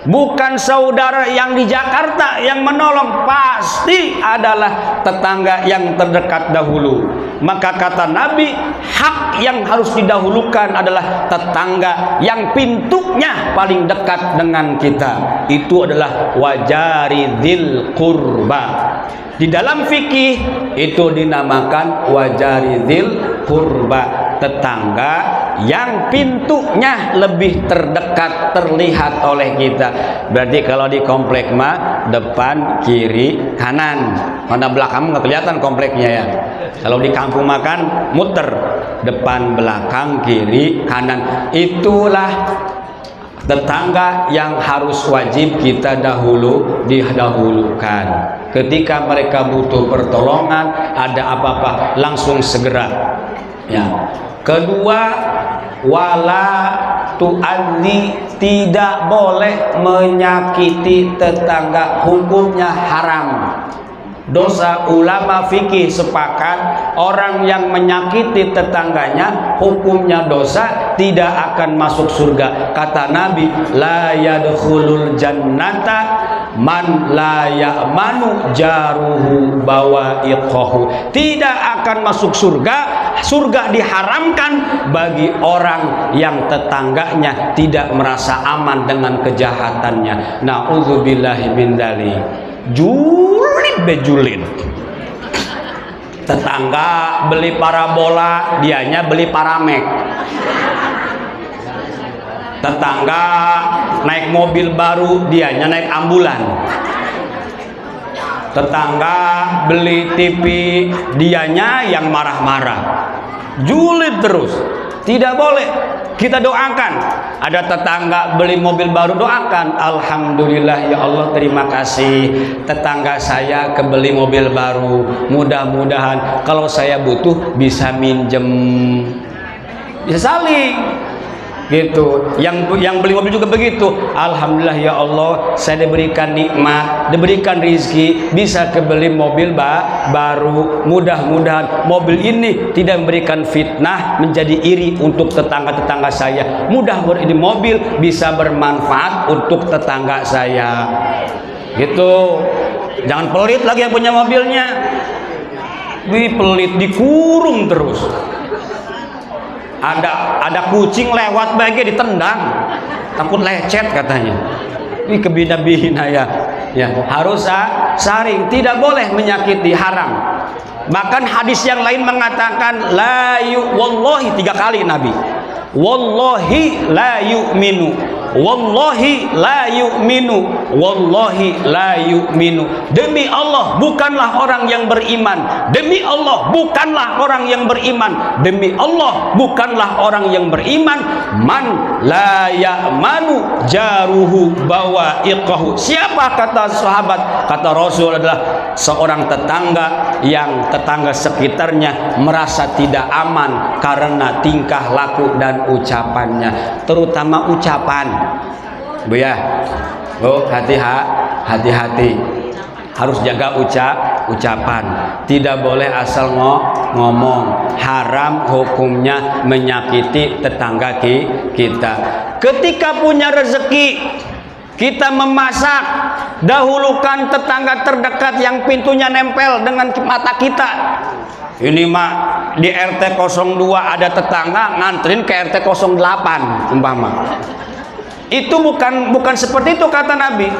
bukan saudara yang di Jakarta yang menolong, pasti adalah tetangga yang terdekat dahulu. Maka kata Nabi, hak yang harus didahulukan adalah tetangga yang pintunya paling dekat dengan kita. Itu adalah wajari dzil qurba. Di dalam fikih itu dinamakan wajari dzil qurba, tetangga yang pintunya lebih terdekat, terlihat oleh kita. Berarti kalau di komplek mah depan, kiri, kanan. Mana belakang nggak kelihatan kompleknya ya. Kalau di kampung makan muter, depan, belakang, kiri, kanan. Itulah tetangga yang harus wajib kita didahulukan. Ketika mereka butuh pertolongan, ada apa-apa, langsung segera. Ya. Kedua, wala tu'adzi, tidak boleh menyakiti tetangga, hukumnya haram. Dosa. Ulama fikih sepakat, orang yang menyakiti tetangganya hukumnya dosa, tidak akan masuk surga. Kata Nabi, la yadkhulul jannata man la ya'manu jaruhu bawa'iqahu. Tidak akan masuk surga. Surga diharamkan bagi orang yang tetangganya tidak merasa aman dengan kejahatannya. Na'udzubillahi min dzalik. Julid bejulid. Tetangga beli parabola, dianya beli paramek. Tetangga naik mobil baru, dianya naik ambulan. Tetangga beli TV, dianya yang marah-marah. Julid terus. Tidak boleh. Kita doakan. Ada tetangga beli mobil baru, doakan, alhamdulillah ya Allah, terima kasih tetangga saya kebeli mobil baru. Mudah-mudahan kalau saya butuh bisa minjem. Bisa saling. Gitu. Yang beli mobil juga begitu. Alhamdulillah ya Allah, saya diberikan nikmat, diberikan rizki, bisa kebeli mobil baru. Mudah-mudahan mobil ini tidak memberikan fitnah, menjadi iri untuk tetangga-tetangga saya. Mudah-mudahan ini mobil bisa bermanfaat untuk tetangga saya. Gitu. Jangan pelit lagi yang punya mobilnya. Wih, pelit dikurung terus. Ada kucing lewat bagian ditendang, takut lecet katanya. Ini kebina-bina ya. Ya, harus saring, tidak boleh menyakiti, haram. Bahkan hadis yang lain mengatakan wallahi 3 kali Nabi. Wallahi la yu'minu. Wallahi la yu'minu. Wallahi la yu'minu. Demi Allah, bukanlah orang yang beriman. Demi Allah, bukanlah orang yang beriman. Demi Allah, bukanlah orang yang beriman. Man la ya'manu jaruhu bawa'iqahu. Siapa kata sahabat? Kata Rasul adalah seorang tetangga yang tetangga sekitarnya merasa tidak aman karena tingkah laku dan ucapannya, terutama ucapan. Bu ya, Bu, hati-hati, harus jaga ucapan. Tidak boleh asal ngomong. Haram hukumnya menyakiti tetangga kita. Ketika punya rezeki, kita memasak, dahulukan tetangga terdekat yang pintunya nempel dengan mata kita. Ini mah di RT 02 ada tetangga nganterin ke RT 08 umpama. Itu bukan seperti itu kata Nabi.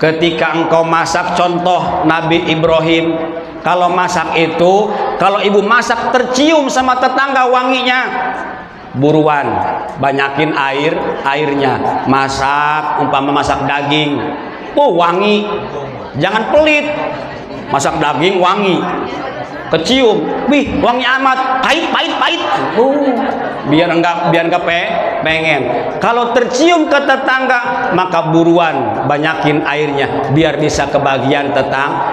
Ketika engkau masak, contoh Nabi Ibrahim, kalau masak itu, kalau ibu masak tercium sama tetangga wanginya, buruan banyakin airnya. Masak umpama masak daging, wangi, jangan pelit. Masak daging wangi, kecium, wih wangi amat, pahit. Biar enggak pengen. Kalau tercium ke tetangga, maka buruan banyakin airnya biar bisa kebagian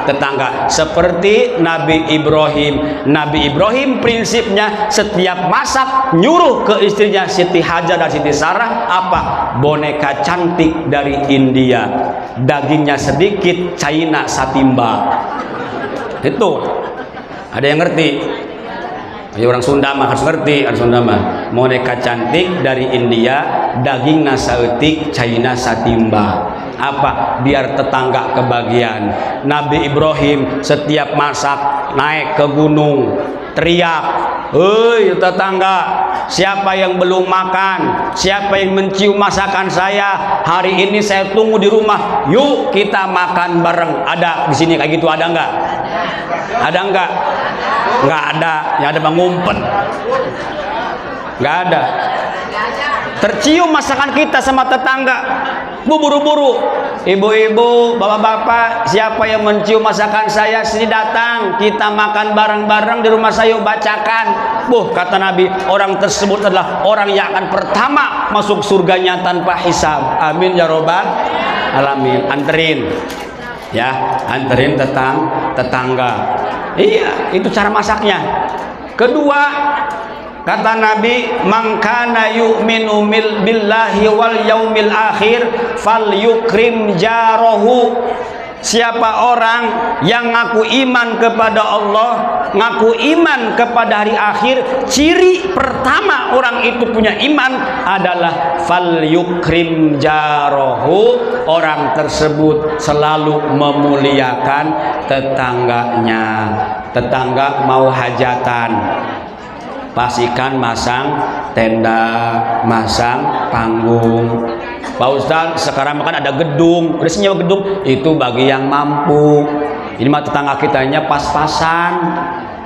tetangga. Seperti Nabi Ibrahim. Nabi Ibrahim prinsipnya setiap masak nyuruh ke istrinya Siti Hajar dan Siti Sarah apa? Boneka cantik dari India, dagingnya sedikit, China satimba. Itu ada yang ngerti? Ya, orang Sunda mah harus ngerti. Orang Sunda mah boneka cantik dari India, daging nasaetik, China satimba. Apa? Biar tetangga kebagian. Nabi Ibrahim setiap masak naik ke gunung, teriak, hei tetangga, siapa yang belum makan? Siapa yang mencium masakan saya? Hari ini saya tunggu di rumah. Yuk kita makan bareng. Ada di sini kayak gitu, ada enggak? Ada enggak? Enggak ada. Yang ada bang ngumpet. Enggak ada. Tercium masakan kita sama tetangga, buru-buru, ibu-ibu, bapak-bapak, siapa yang mencium masakan saya, sini datang, kita makan bareng-bareng di rumah saya, bacakan. Kata Nabi, orang tersebut adalah orang yang akan pertama masuk surganya tanpa hisab. Amin ya robbal alamin. Anterin ya, anterin tetangga. Iya, itu cara masaknya. Kedua, kata Nabi, man kana yu'minu billahi wal yaumil akhir falyukrim jarahu. Siapa orang yang ngaku iman kepada Allah, ngaku iman kepada hari akhir, ciri pertama orang itu punya iman adalah falyukrim jarahu. Orang tersebut selalu memuliakan tetangganya. Tetangga mau hajatan, pastikan masang tenda, masang panggung. Pak Ustaz, sekarang kan ada gedung, udah senyawa gedung, itu bagi yang mampu. Ini mah tetangga kitanya pas-pasan,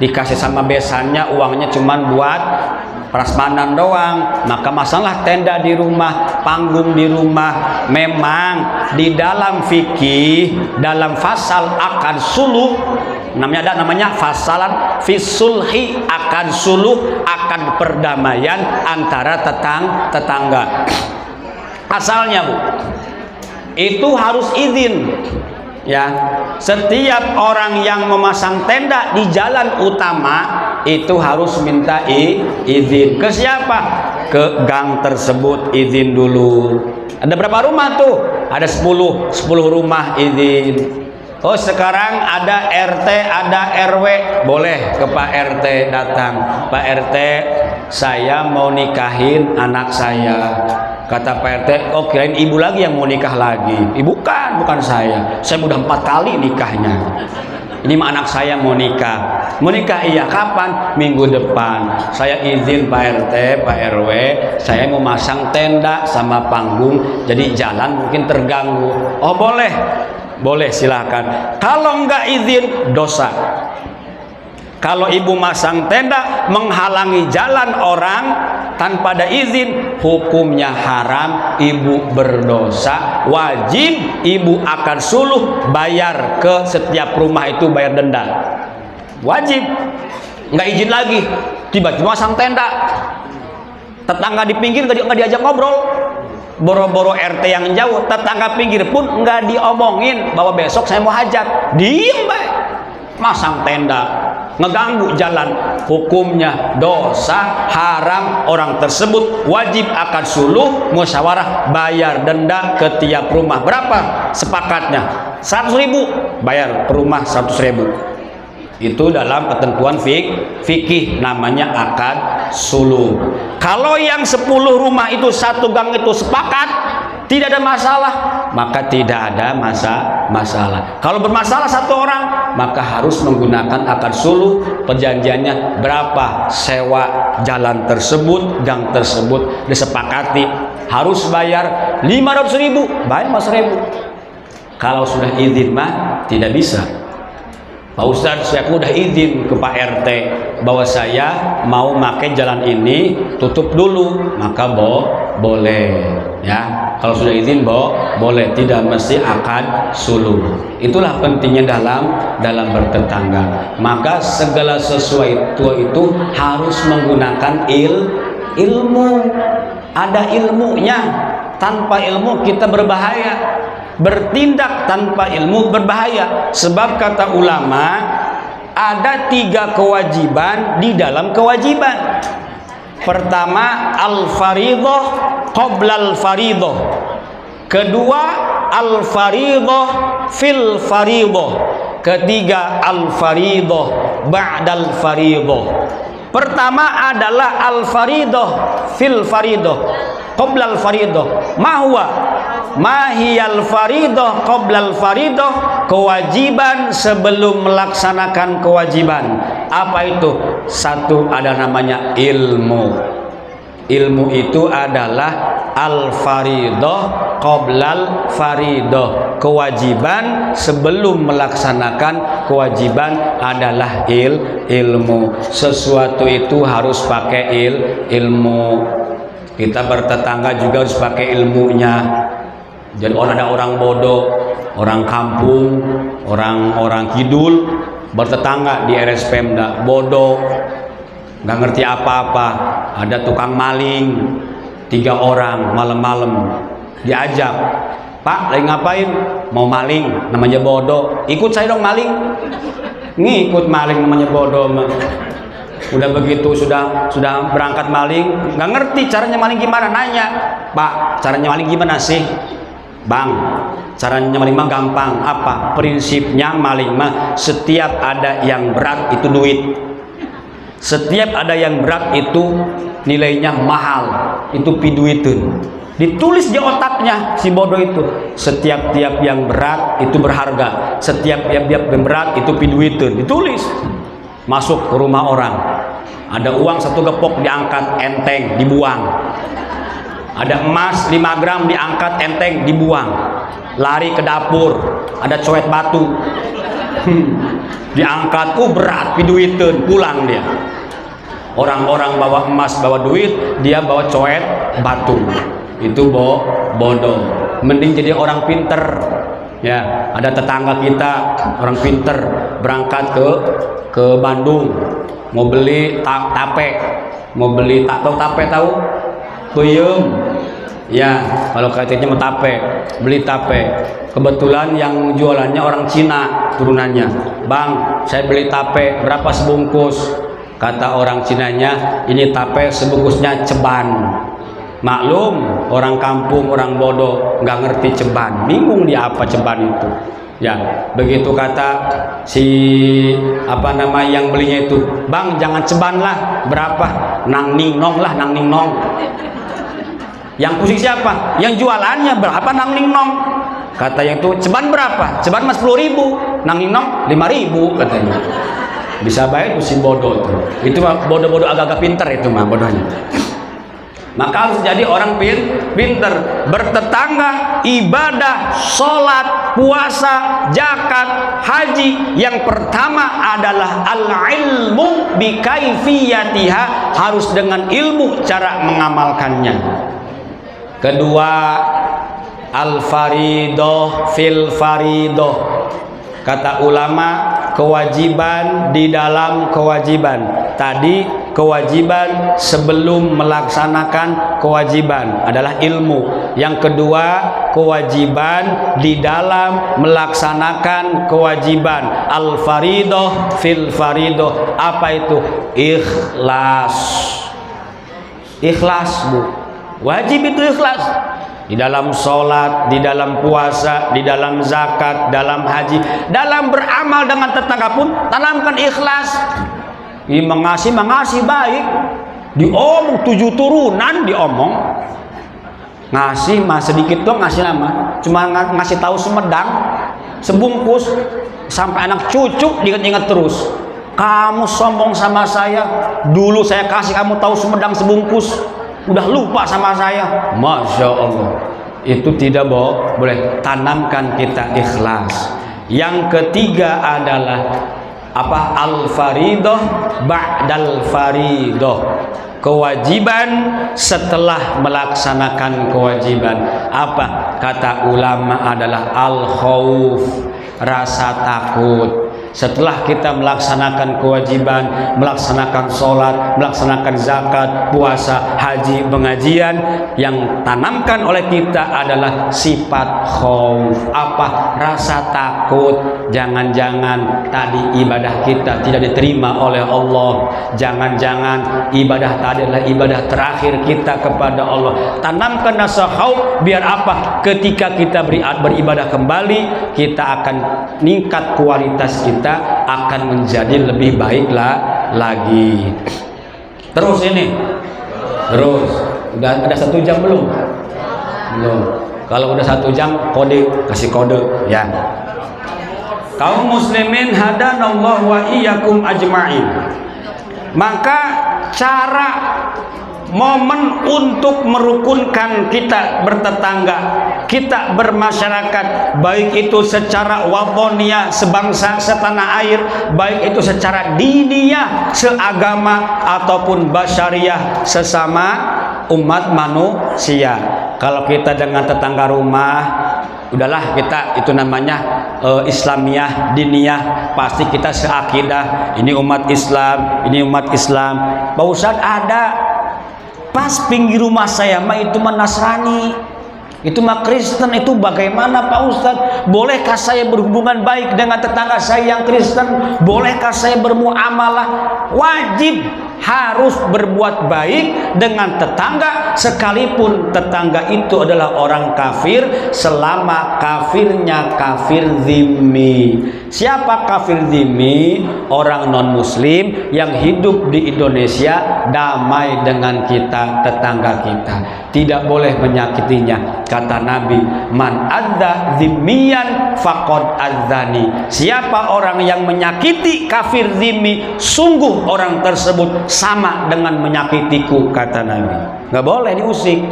dikasih sama besannya, uangnya cuman buat prasmanan doang. Maka masalah tenda di rumah, panggung di rumah. Memang di dalam fikih, dalam fasal akad suluh, namanya fasalan fisulhi, akad suluh, akad perdamaian antara tetangga. Asalnya Bu, itu harus izin ya. Setiap orang yang memasang tenda di jalan utama itu harus minta izin. Ke siapa? Ke gang tersebut izin dulu. Ada berapa rumah tuh? Ada 10 rumah izin. Oh sekarang ada RT, ada RW, boleh ke Pak RT datang. Pak RT, saya mau nikahin anak saya. Kata Pak RT, oh kirain ibu lagi yang mau nikah lagi. Bukan saya udah 4 kali nikahnya. Ini mah anak saya mau nikah. Mau nikah iya, kapan? Minggu depan. Saya izin Pak RT, Pak RW, saya mau masang tenda sama panggung, jadi jalan mungkin terganggu. Oh boleh silakan. Kalau enggak izin, dosa. Kalau ibu masang tenda menghalangi jalan orang tanpa ada izin, hukumnya haram, ibu berdosa. Wajib ibu akan suluh bayar ke setiap rumah itu, bayar denda. Wajib. Nggak izin lagi, tiba-tiba masang tenda, tetangga di pinggir nggak diajak ngobrol. Boro-boro RT yang jauh, tetangga pinggir pun nggak diomongin bahwa besok saya mau hajat, diem baik, masang tenda, ngeganggu jalan. Hukumnya dosa, haram. Orang tersebut wajib akan suluh, musyawarah, bayar denda ke tiap rumah. Berapa sepakatnya? 100.000 bayar per rumah, 100.000. Itu dalam ketentuan fikih, namanya akad suluh. Kalau yang 10 rumah itu satu gang itu sepakat, tidak ada masalah, maka tidak ada masalah. Kalau bermasalah satu orang, maka harus menggunakan akad suluh. Perjanjiannya berapa sewa jalan tersebut, gang tersebut, disepakati harus bayar 500.000, bayar 500.000. Kalau sudah izin mah tidak bisa. Pak Ustadz, saya udah izin ke Pak RT bahwa saya mau pakai jalan ini, tutup dulu, maka boleh ya. Kalau sudah izin boleh, tidak mesti akad suluh. Itulah pentingnya dalam bertetangga. Maka segala sesuatu itu harus menggunakan ilmu. Ada ilmunya. Tanpa ilmu kita berbahaya. Bertindak tanpa ilmu berbahaya. Sebab kata ulama, ada 3 kewajiban di dalam kewajiban. Pertama, al-fariḍah qabla al-fariḍah. Kedua, al-fariḍah fil fariḍah. Ketiga, al-fariḍah ba'dal fariḍah. Pertama adalah al-fariḍah fil fariḍah qabla al-fariḍah. Mahiyal faridah qoblal faridah, kewajiban sebelum melaksanakan kewajiban. Apa itu? Satu, ada namanya ilmu. Ilmu itu adalah al faridah qoblal faridah, kewajiban sebelum melaksanakan kewajiban adalah ilmu. Sesuatu itu harus pakai ilmu. Kita bertetangga juga harus pakai ilmunya. Jadi ada orang bodoh, orang kampung, orang kidul bertetangga di RS Pemda, bodoh, nggak ngerti apa-apa. Ada tukang maling, 3 orang malam-malam diajak, Pak lagi ngapain? Mau maling, namanya bodoh. Ikut saya dong maling. Ngikut maling namanya bodoh. Udah begitu sudah berangkat maling, nggak ngerti caranya maling gimana, nanya, Pak caranya maling gimana sih? Bang, caranya maling mah gampang. Apa? Prinsipnya maling mah setiap ada yang berat itu duit. Setiap ada yang berat itu nilainya mahal, itu piduitun. Ditulis di otaknya si bodoh itu. Setiap yang berat itu berharga. Setiap yang berat itu piduitun. Ditulis. Masuk ke rumah orang. Ada uang 1 gepok diangkat enteng dibuang. Ada emas 5 gram diangkat enteng dibuang. Lari ke dapur, ada coet batu diangkat, berat piduitun, pulang dia. Orang-orang bawa emas, bawa duit, dia bawa coet batu. Itu bodoh. Mending jadi orang pinter. Ya, ada tetangga kita orang pinter berangkat ke Bandung, mau beli tape, tahu? Peyem, ya kalau katanya mau tape, beli tape. Kebetulan yang jualannya orang Cina turunannya. Bang, saya beli tape, berapa sebungkus? Kata orang Cinanya, ini tape sebungkusnya ceban. Maklum, orang kampung, orang bodoh, nggak ngerti ceban, bingung dia apa ceban itu. Ya, begitu kata si yang belinya itu, Bang jangan ceban lah, berapa? Nang ningnong lah, nang ningnong. Yang pusing siapa? Yang jualannya berapa? Nang ningnong. Kata yang itu, ceban berapa? Ceban mas 10.000, nang ningnong 5.000 katanya. Bisa baik si bodoh itu. Itu mah bodoh-bodoh agak-agak pinter itu mah bodohnya. Maka harus jadi orang pinter. Bertetangga, ibadah, sholat, puasa, zakat, haji. Yang pertama adalah al-ilmu bikaifiyatiha, harus dengan ilmu cara mengamalkannya. Kedua, al-faridoh fil faridoh. Kata ulama, kewajiban di dalam kewajiban. Tadi kewajiban sebelum melaksanakan kewajiban adalah ilmu. Yang kedua, kewajiban di dalam melaksanakan kewajiban. Al-faridoh fil faridoh. Apa itu? Ikhlas. Ikhlas, Bu. Wajib itu ikhlas. Di dalam sholat, di dalam puasa, di dalam zakat, dalam haji, dalam beramal dengan tetangga pun tanamkan ikhlas. Ini mengasih baik, diomong 7 turunan diomong, ngasih mah sedikit doang, ngasih nama cuma ngasih tahu Sumedang sebungkus, sampai anak cucu diingat-ingat terus. Kamu sombong sama saya, dulu saya kasih kamu tahu Sumedang sebungkus, udah lupa sama saya. Masya Allah, itu tidak boleh. Tanamkan kita ikhlas. Yang ketiga adalah apa? Al-faridah ba'dal faridah, kewajiban setelah melaksanakan kewajiban. Apa kata ulama adalah al-khauf, rasa takut. Setelah kita melaksanakan kewajiban, melaksanakan sholat, melaksanakan zakat, puasa, haji, pengajian, yang tanamkan oleh kita adalah sifat khauf. Apa? Rasa takut. Jangan-jangan tadi ibadah kita tidak diterima oleh Allah. Jangan-jangan ibadah tadi adalah ibadah terakhir kita kepada Allah. Tanamkan rasa khauf, biar apa? Ketika kita beribadah kembali, kita akan meningkat kualitas kita, akan menjadi lebih baiklah lagi. Terus ini, terus udah ada 1 jam belum? Belum. Kalau udah 1 jam, kasih kode ya. Kaum muslimin hadanallahu wa iyyakum ajma'in. Maka cara momen untuk merukunkan kita bertetangga, kita bermasyarakat, baik itu secara watoniyah, sebangsa, setanah air, baik itu secara diniyah, seagama, ataupun basyariah, sesama umat manusia. Kalau kita dengan tetangga rumah, udahlah, kita itu namanya Islamiyah, diniyah, pasti kita seakidah, ini umat Islam, ini umat Islam. Pak Ustadz, ada pas pinggir rumah saya mah itu mah Nasrani, itu mah Kristen, itu bagaimana Pak Ustadz? Bolehkah saya berhubungan baik dengan tetangga saya yang Kristen? Bolehkah saya bermuamalah? Wajib, harus berbuat baik dengan tetangga, sekalipun tetangga itu adalah orang kafir, selama kafirnya kafir zimmi. Siapa kafir zimmi? Orang non muslim yang hidup di Indonesia damai dengan kita, tetangga kita, tidak boleh menyakitinya. Kata Nabi, man adza zimmiyan faqad adzani. Siapa orang yang menyakiti kafir zimmi, sungguh orang tersebut sama dengan menyakitiku, kata Nabi. Nggak boleh diusik.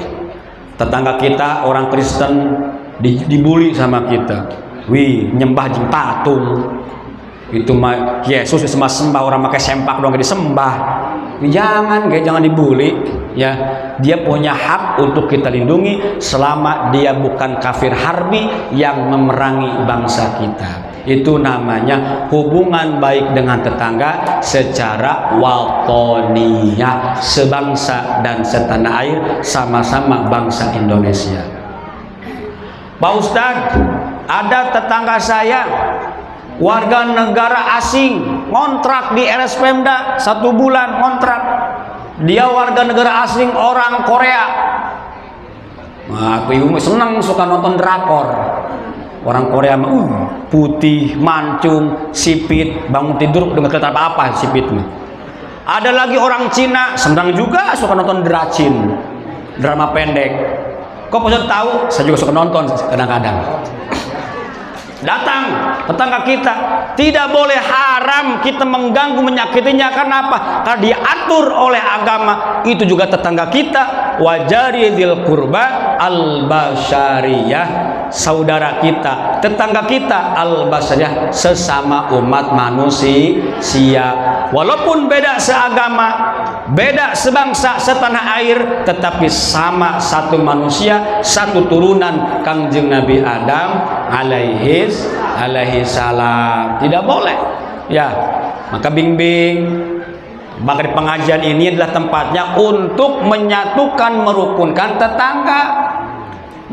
Tetangga kita orang Kristen dibully sama kita, wih nyembah jeng patung, itu mah Yesus disembah orang pakai sempak doang disembah. Jangan dibully ya. Dia punya hak untuk kita lindungi selama dia bukan kafir harbi yang memerangi bangsa kita. Itu namanya hubungan baik dengan tetangga secara watoniyah, sebangsa dan setanah air, sama-sama bangsa Indonesia. Pak Ustadz, ada tetangga saya warga negara asing ngontrak di RS Pemda 1 bulan ngontrak. Dia warga negara asing, orang Korea. Nah, aku senang suka nonton drakor. Orang Korea mah putih, mancung, sipit, bangun tidur dengan kelihatan apa-apa sipit mah. Ada lagi orang Cina, senang juga suka nonton dracin, drama pendek. Kok bisa tahu? Saya juga suka nonton kadang-kadang. Datang tetangga kita, tidak boleh, haram kita mengganggu, menyakitinya. Karena apa? Karena diatur oleh agama. Itu juga tetangga kita, wajari dzil qurba al basyariyah, saudara kita, tetangga kita al basyariyah, sesama umat manusia. Walaupun beda seagama, beda sebangsa, setanah air, tetapi sama satu manusia, satu turunan Kangjeng Nabi Adam alaihi salam. Tidak boleh ya. Maka bimbing, maka di pengajian ini adalah tempatnya untuk menyatukan, merukunkan tetangga.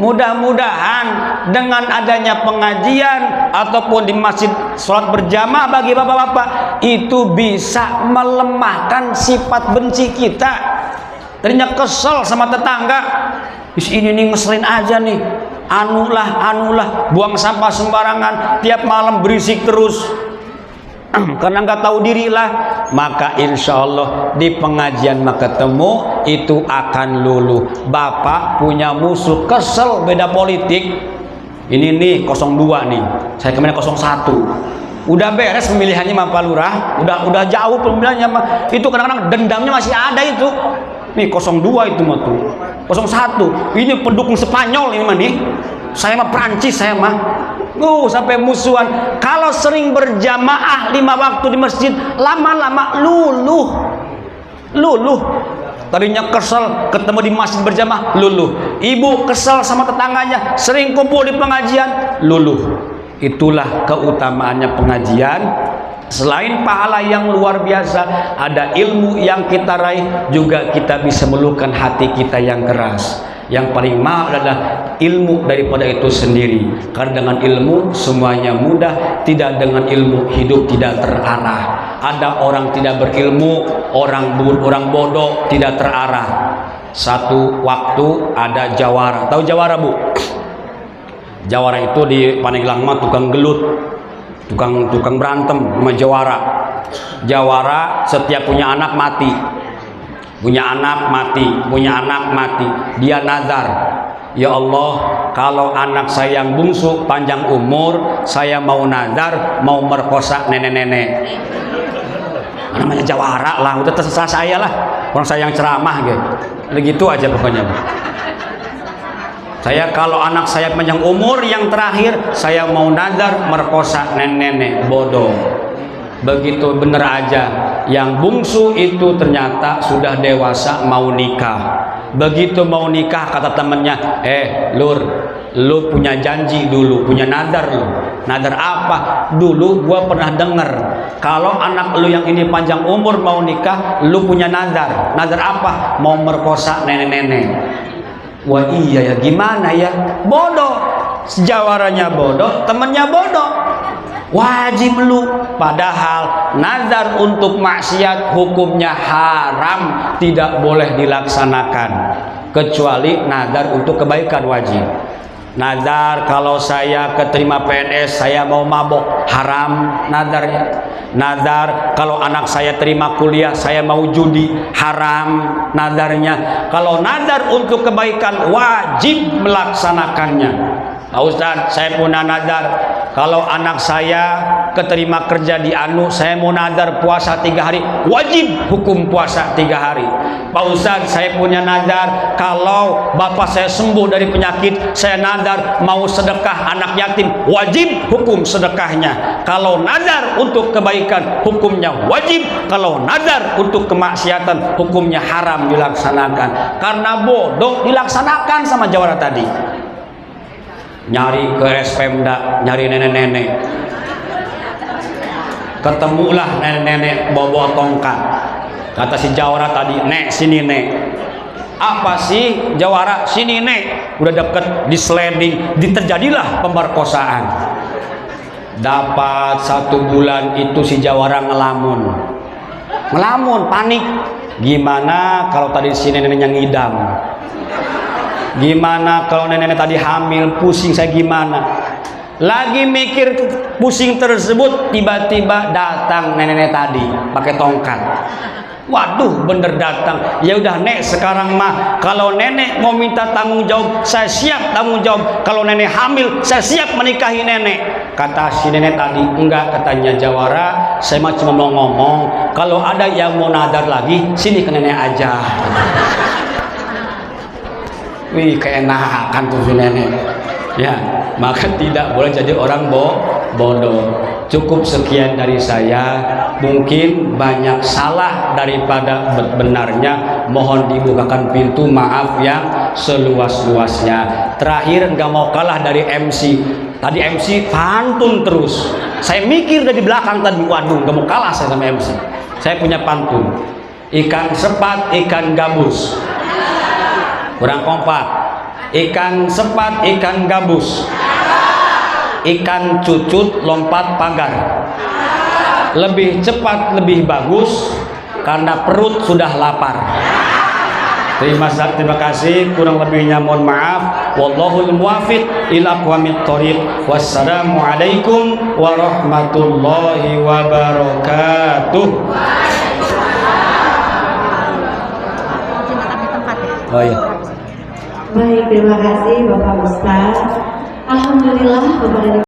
Mudah-mudahan dengan adanya pengajian ataupun di masjid sholat berjamaah bagi bapak-bapak, itu bisa melemahkan sifat benci kita. Tadinya kesel sama tetangga, ini nih ngeselin aja nih, anulah buang sampah sembarangan, tiap malam berisik terus. karena nggak tahu dirilah, maka insya Allah di pengajian maka ketemu itu akan luluh. Bapak punya musuh, kesel beda politik. Ini nih 02 nih, saya kemarin 01. Udah beres pemilihannya sama Pak Lurah, udah jauh pemilihannya, itu kadang-kadang dendamnya masih ada itu. Nih 02 itu mah tuh, 01 ini pendukung Spanyol ini mah nih. Saya mah Prancis, saya mah sampai musuhan. Kalau sering berjamaah 5 waktu di masjid, lama-lama luluh. Tadinya kesel ketemu di masjid berjamaah, luluh. Ibu kesel sama tetangganya, sering kumpul di pengajian, luluh. Itulah keutamaannya pengajian. Selain pahala yang luar biasa, ada ilmu yang kita raih, juga kita bisa meluluhkan hati kita yang keras. Yang paling mahal adalah ilmu daripada itu sendiri. Karena dengan ilmu semuanya mudah, tidak dengan ilmu hidup tidak terarah. Ada orang tidak berilmu, orang bodoh tidak terarah. Satu waktu ada jawara. Tahu jawara, Bu? Jawara itu di Pandeglang mah tukang gelut, tukang berantem sama jawara. Jawara setiap punya anak mati. Punya anak mati, dia nazar, ya Allah, kalau anak saya yang bungsu panjang umur, saya mau nazar mau merkosa nenek-nenek. Namanya jawara lah, udah terserah saya lah, orang saya yang ceramah gitu. Begitu aja pokoknya. Saya kalau anak saya panjang umur, yang terakhir saya mau nazar merkosa nenek-nenek. Bodoh. Begitu bener aja, yang bungsu itu ternyata sudah dewasa mau nikah. Begitu mau nikah kata temennya, Lur, lu punya janji dulu, punya nadar lu. Nadar apa? Dulu gua pernah denger kalau anak lu yang ini panjang umur mau nikah, lu punya nadar. Nadar apa? Mau merkosa nenek-nenek. Wah iya ya, gimana ya? Bodoh. Sejawaranya bodoh, temennya bodoh. Wajib lu, padahal nazar untuk maksiat hukumnya haram, tidak boleh dilaksanakan, kecuali nazar untuk kebaikan wajib. Nazar kalau saya keterima PNS saya mau mabok, haram nazarnya. Nazar kalau anak saya terima kuliah saya mau judi, haram nazarnya. Kalau nazar untuk kebaikan wajib melaksanakannya. Pak Ustadz, saya punya nazar kalau anak saya keterima kerja di ANU, saya mau nazar puasa 3 hari, wajib hukum puasa 3 hari. Pak Ustadz, saya punya nazar kalau bapak saya sembuh dari penyakit, saya nazar mau sedekah anak yatim, wajib hukum sedekahnya. Kalau nazar untuk kebaikan hukumnya wajib, kalau nazar untuk kemaksiatan hukumnya haram dilaksanakan. Karena bodoh dilaksanakan sama jawara tadi. Nyari ke Pemda, nyari nenek-nenek, ketemulah nenek-nenek bawa tongkat. Kata si jawara tadi, Nek sini Nek. Apa sih jawara? Sini Nek. Udah deket di sliding, terjadilah pemerkosaan. Dapat 1 bulan itu si jawara ngelamun, panik. Gimana kalau tadi si neneknya ngidam? Gimana kalau nenek tadi hamil, pusing saya gimana? Lagi mikir pusing tersebut, tiba-tiba datang nenek tadi pakai tongkat. Waduh, bener datang. Ya udah Nek, sekarang mah kalau nenek mau minta tanggung jawab, saya siap tanggung jawab. Kalau nenek hamil, saya siap menikahi nenek. Kata si nenek tadi, enggak, katanya jawara, saya mah cuma mau ngomong, kalau ada yang mau nadar lagi, sini ke nenek aja. Wih, keenakan tuh si nenek. Ya, maka tidak boleh jadi orang bodoh. Cukup sekian dari saya. Mungkin banyak salah daripada benarnya. Mohon dibukakan pintu maaf yang seluas-luasnya. Terakhir, nggak mau kalah dari MC. Tadi MC pantun terus. Saya mikir dari belakang tadi, waduh, nggak mau kalah saya sama MC. Saya punya pantun. Ikan sepat, ikan gabus. Kurang kompak. Ikan sepat, ikan gabus. Ikan cucut lompat pagar. Lebih cepat, lebih bagus, karena perut sudah lapar. Terima kasih, kurang lebihnya mohon maaf. Wallahul muwaffiq ila aqwamit thoriq. Wassalamualaikum warahmatullahi wabarakatuh. Oh iya. Baik, terima kasih Bapak Ustaz. Alhamdulillah Bapak dan